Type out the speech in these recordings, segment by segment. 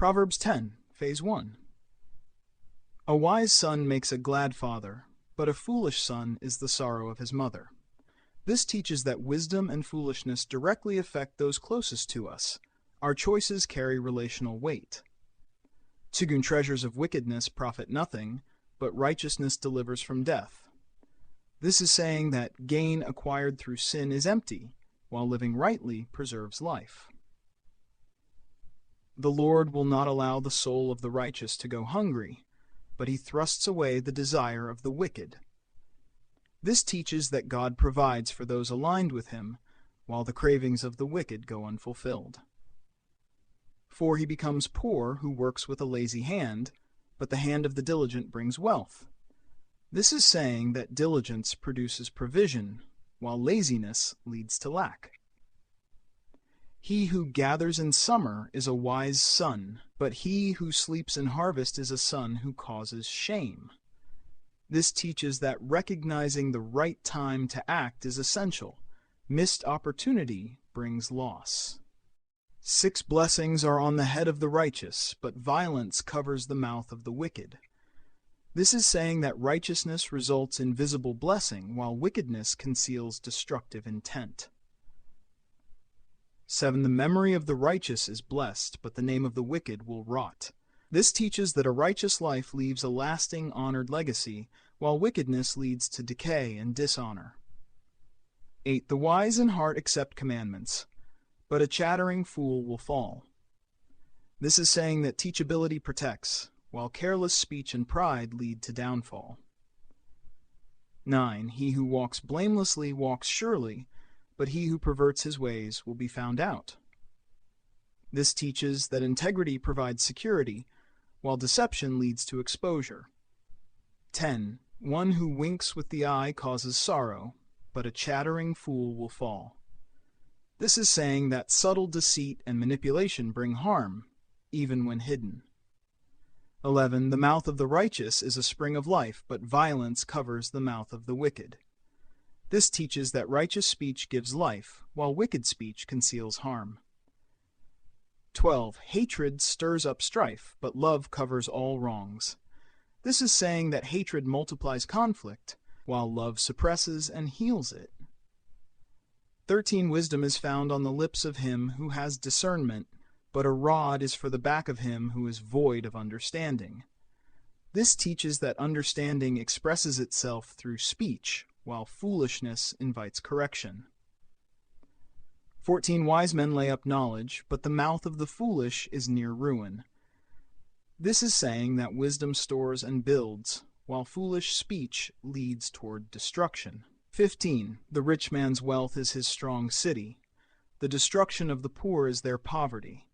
Proverbs 10, Phase 1. A wise son makes a glad father, but a foolish son is the sorrow of his mother. This teaches that wisdom and foolishness directly affect those closest to us. Our choices carry relational weight. Two treasures of wickedness profit nothing, but righteousness delivers from death. This is saying that gain acquired through sin is empty, while living rightly preserves life. The Lord will not allow the soul of the righteous to go hungry, but he thrusts away the desire of the wicked. This teaches that God provides for those aligned with him, while the cravings of the wicked go unfulfilled. For he becomes poor who works with a lazy hand, but the hand of the diligent brings wealth. This is saying that diligence produces provision, while laziness leads to lack. He who gathers in summer is a wise son, but he who sleeps in harvest is a son who causes shame. This teaches that recognizing the right time to act is essential. Missed opportunity brings loss. 6 blessings are on the head of the righteous, but violence covers the mouth of the wicked. This is saying that righteousness results in visible blessing, while wickedness conceals destructive intent. 7. The memory of the righteous is blessed, but the name of the wicked will rot. This teaches that a righteous life leaves a lasting, honored legacy, while wickedness leads to decay and dishonor. 8. The wise in heart accept commandments, but a chattering fool will fall. This is saying that teachability protects, while careless speech and pride lead to downfall. 9. He who walks blamelessly walks surely, but he who perverts his ways will be found out. This teaches that integrity provides security, while deception leads to exposure. 10. One who winks with the eye causes sorrow, but a chattering fool will fall. This is saying that subtle deceit and manipulation bring harm, even when hidden. 11. The mouth of the righteous is a spring of life, but violence covers the mouth of the wicked. This teaches that righteous speech gives life, while wicked speech conceals harm. 12. Hatred stirs up strife, but love covers all wrongs. This is saying that hatred multiplies conflict, while love suppresses and heals it. 13. Wisdom is found on the lips of him who has discernment, but a rod is for the back of him who is void of understanding. This teaches that understanding expresses itself through speech, while foolishness invites correction. 14. Wise men lay up knowledge, but the mouth of the foolish is near ruin. This is saying that wisdom stores and builds, while foolish speech leads toward destruction. 15. The rich man's wealth is his strong city. The destruction of the poor is their poverty.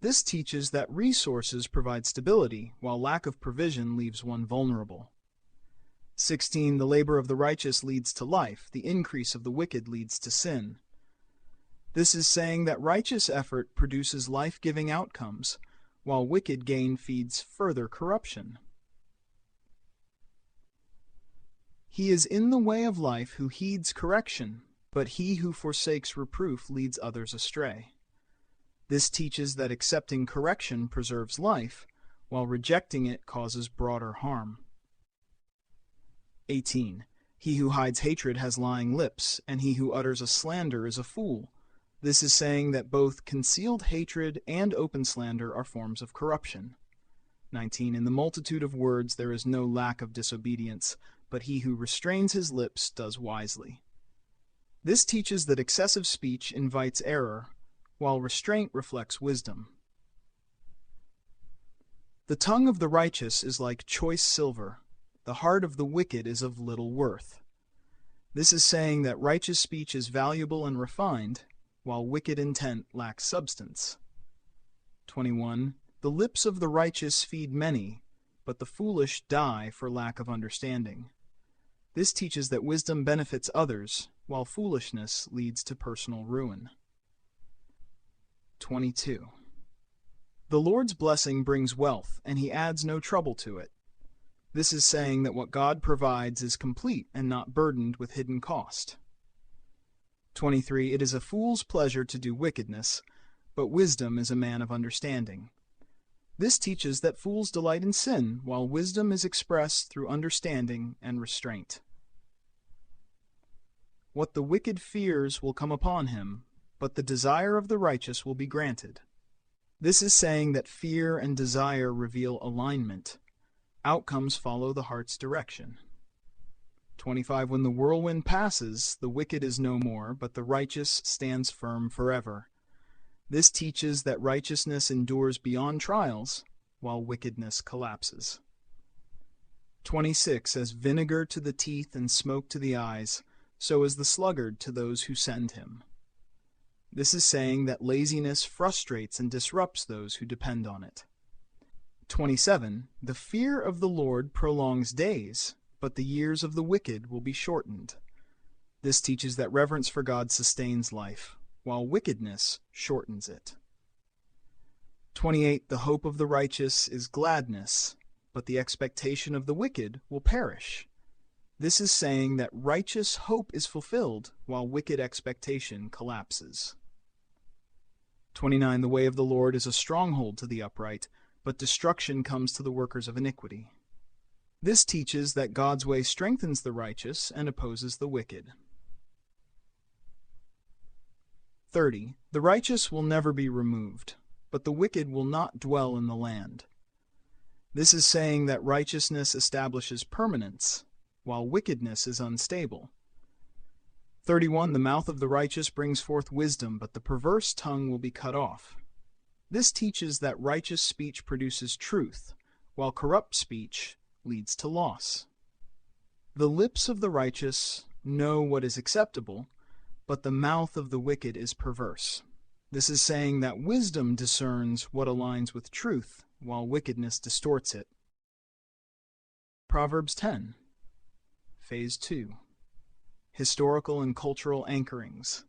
This teaches that resources provide stability, while lack of provision leaves one vulnerable. 16. The labor of the righteous leads to life. The increase of the wicked leads to sin. This is saying that righteous effort produces life-giving outcomes, while wicked gain feeds further corruption. He is in the way of life who heeds correction, but he who forsakes reproof leads others astray. This teaches that accepting correction preserves life, while rejecting it causes broader harm. 18. He who hides hatred has lying lips, and he who utters a slander is a fool. This is saying that both concealed hatred and open slander are forms of corruption. 19. In the multitude of words there is no lack of disobedience, but he who restrains his lips does wisely. This teaches that excessive speech invites error, while restraint reflects wisdom. The tongue of the righteous is like choice silver. The heart of the wicked is of little worth. This is saying that righteous speech is valuable and refined, while wicked intent lacks substance. 21. The lips of the righteous feed many, but the foolish die for lack of understanding. This teaches that wisdom benefits others, while foolishness leads to personal ruin. 22. The Lord's blessing brings wealth, and he adds no trouble to it. This is saying that what God provides is complete and not burdened with hidden cost. 23. It is a fool's pleasure to do wickedness, but wisdom is a man of understanding. This teaches that fools delight in sin, while wisdom is expressed through understanding and restraint. What the wicked fears will come upon him, but the desire of the righteous will be granted. This is saying that fear and desire reveal alignment. Outcomes follow the heart's direction. 25. When the whirlwind passes, the wicked is no more, but the righteous stands firm forever. This teaches that righteousness endures beyond trials, while wickedness collapses. 26. As vinegar to the teeth and smoke to the eyes, so is the sluggard to those who send him. This is saying that laziness frustrates and disrupts those who depend on it. 27. The fear of the Lord prolongs days, but the years of the wicked will be shortened. This teaches that reverence for God sustains life, while wickedness shortens it. 28. The hope of the righteous is gladness, but the expectation of the wicked will perish. This is saying that righteous hope is fulfilled, while wicked expectation collapses. 29. The way of the Lord is a stronghold to the upright, but destruction comes to the workers of iniquity. This teaches that God's way strengthens the righteous and opposes the wicked. 30. The righteous will never be removed, but the wicked will not dwell in the land. This is saying that righteousness establishes permanence, while wickedness is unstable. 31. The mouth of the righteous brings forth wisdom, but the perverse tongue will be cut off. This teaches that righteous speech produces truth, while corrupt speech leads to loss. The lips of the righteous know what is acceptable, but the mouth of the wicked is perverse. This is saying that wisdom discerns what aligns with truth, while wickedness distorts it. Proverbs 10. Phase 2. Historical and cultural anchorings.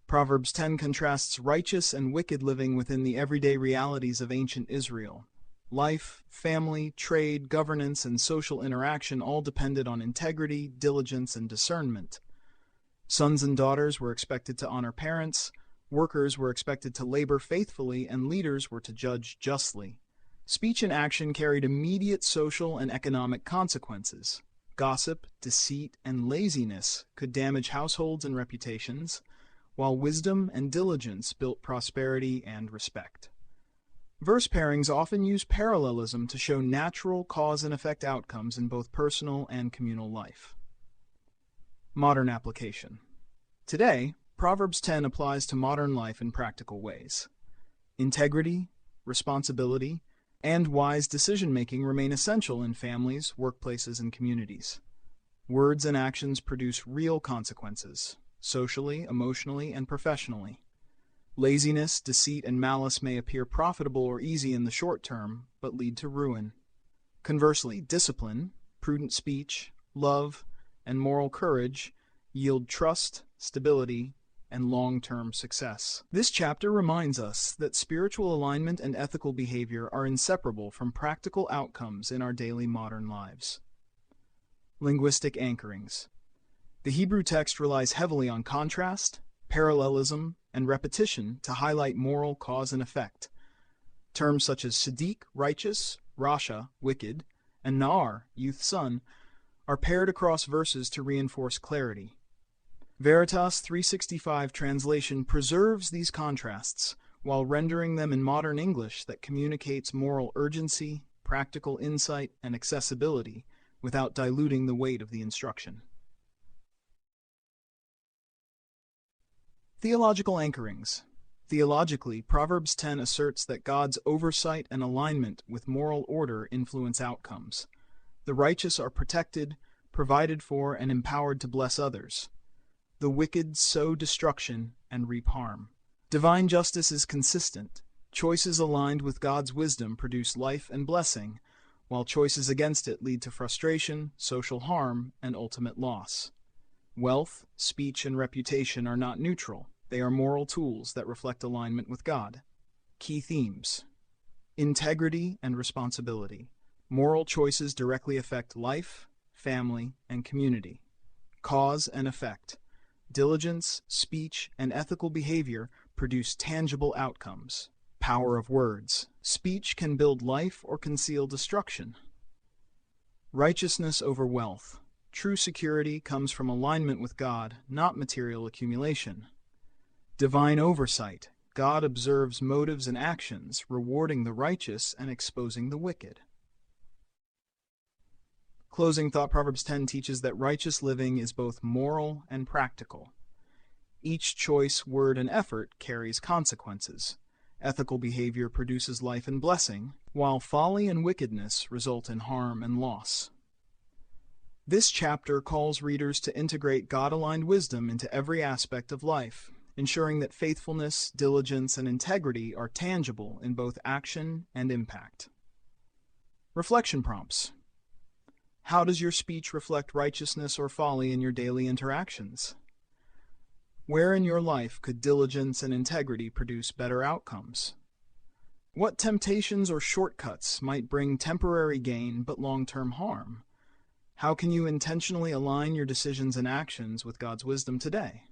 Proverbs 10 contrasts righteous and wicked living within the everyday realities of ancient Israel. Life, family, trade, governance, and social interaction all depended on integrity, diligence, and discernment. Sons and daughters were expected to honor parents, workers were expected to labor faithfully, and leaders were to judge justly. Speech and action carried immediate social and economic consequences. Gossip, deceit, and laziness could damage households and reputations, while wisdom and diligence built prosperity and respect. Verse pairings often use parallelism to show natural cause and effect outcomes in both personal and communal life. Modern application. Today, Proverbs 10 applies to modern life in practical ways. Integrity, responsibility, and wise decision-making remain essential in families, workplaces, and communities. Words and actions produce real consequences, socially, emotionally, and professionally. Laziness, deceit, and malice may appear profitable or easy in the short term, but lead to ruin. Conversely, discipline, prudent speech, love, and moral courage yield trust, stability, and long-term success. This chapter reminds us that spiritual alignment and ethical behavior are inseparable from practical outcomes in our daily modern lives. Linguistic anchorings. The Hebrew text relies heavily on contrast, parallelism, and repetition to highlight moral cause and effect. Terms such as Siddiq, righteous, Rasha, wicked, and Nar, youth son, are paired across verses to reinforce clarity. Veritas 365 translation preserves these contrasts while rendering them in modern English that communicates moral urgency, practical insight, and accessibility without diluting the weight of the instruction. Theological anchorings. Theologically, Proverbs 10 asserts that God's oversight and alignment with moral order influence outcomes. The righteous are protected, provided for, and empowered to bless others. The wicked sow destruction and reap harm. Divine justice is consistent. Choices aligned with God's wisdom produce life and blessing, while choices against it lead to frustration, social harm, and ultimate loss. Wealth, speech, and reputation are not neutral. They are moral tools that reflect alignment with God. Key themes: integrity and responsibility. Moral choices directly affect life, family, and community. Cause and effect. Diligence, speech, and ethical behavior produce tangible outcomes. Power of words. Speech can build life or conceal destruction. Righteousness over wealth. True security comes from alignment with God, not material accumulation. Divine oversight. God observes motives and actions, rewarding the righteous and exposing the wicked. Closing thought, Proverbs 10 teaches that righteous living is both moral and practical. Each choice, word, and effort carries consequences. Ethical behavior produces life and blessing, while folly and wickedness result in harm and loss. This chapter calls readers to integrate God-aligned wisdom into every aspect of life, ensuring that faithfulness, diligence, and integrity are tangible in both action and impact. Reflection prompts. How does your speech reflect righteousness or folly in your daily interactions? Where in your life could diligence and integrity produce better outcomes? What temptations or shortcuts might bring temporary gain but long-term harm? How can you intentionally align your decisions and actions with God's wisdom today?